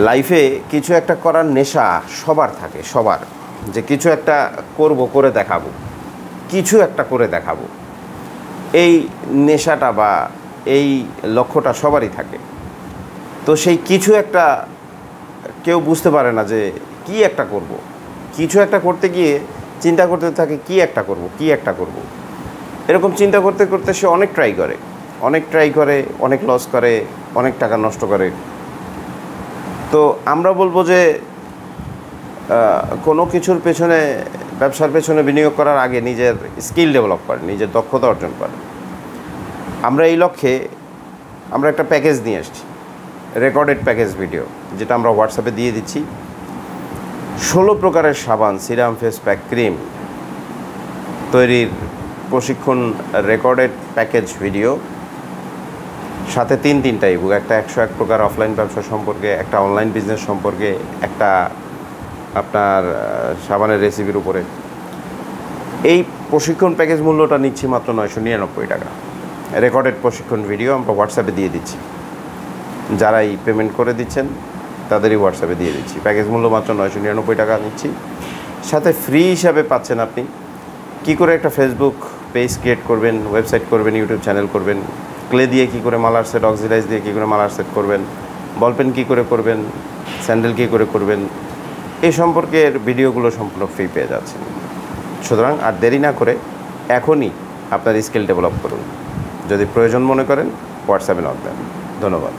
লাইফে কিছু একটা করার নেশা সবার থাকে, সবার, যে কিছু একটা করব, করে দেখাবো, কিছু একটা করে দেখাবো, এই নেশাটা বা এই লক্ষ্যটা সবারই থাকে। তো সেই কিছু একটা কেউ বুঝতে পারে না যে কি একটা করব। কিছু একটা করতে গিয়ে চিন্তা করতে থাকে কি একটা করব, কি একটা করব। এরকম চিন্তা করতে করতে সে অনেক ট্রাই করে, অনেক লস করে, অনেক টাকা নষ্ট করে। তো আমরা বলবো যে কোনো কিছুর পেছনে, ব্যবসার পেছনে বিনিয়োগ করার আগে নিজের স্কিল ডেভেলপ করে, নিজের দক্ষতা অর্জন করে। আমরা এই লক্ষ্যে আমরা একটা প্যাকেজ নিয়ে এসেছি, রেকর্ডেড প্যাকেজ ভিডিও, যেটা আমরা হোয়াটসঅ্যাপে দিয়ে দিচ্ছি। 16 প্রকারের সাবান, সিরাম, ফেস প্যাক, ক্রিম তৈরির প্রশিক্ষণ, রেকর্ডেড প্যাকেজ ভিডিও, সাথে তিনটা ইবুক, একটা 101 প্রকার অফলাইন ব্যবসা সম্পর্কে, একটা অনলাইন বিজনেস সম্পর্কে, একটা আপনার সাবানের রেসিপির উপরে। এই প্রশিক্ষণ প্যাকেজ মূল্যটা নিচ্ছি মাত্র 999 টাকা। রেকর্ডেড প্রশিক্ষণ ভিডিও আমরা হোয়াটসঅ্যাপে দিয়ে দিচ্ছি, যারাই পেমেন্ট করে দিচ্ছেন তাদেরই হোয়াটসঅ্যাপে দিয়ে দিচ্ছি। প্যাকেজ মূল্য মাত্র 999 টাকা নিচ্ছি। সাথে ফ্রি হিসাবে পাচ্ছেন আপনি কি করে একটা ফেসবুক পেজ ক্রিয়েট করবেন, ওয়েবসাইট করবেন, ইউটিউব চ্যানেল করবেন, ক্লে দিয়ে কী করে মালার সেট, অক্সিডাইজ দিয়ে কী করে মালার সেট করবেন, বলপেন কী করে করবেন, স্যান্ডেল কী করে করবেন, এই সম্পর্কের ভিডিওগুলো সম্পূর্ণ ফ্রি পেয়ে যাচ্ছেন। সুতরাং আর দেরি না করে এখনই আপনার স্কিল ডেভেলপ করুন। যদি প্রয়োজন মনে করেন হোয়াটসঅ্যাপে নক দেন। ধন্যবাদ।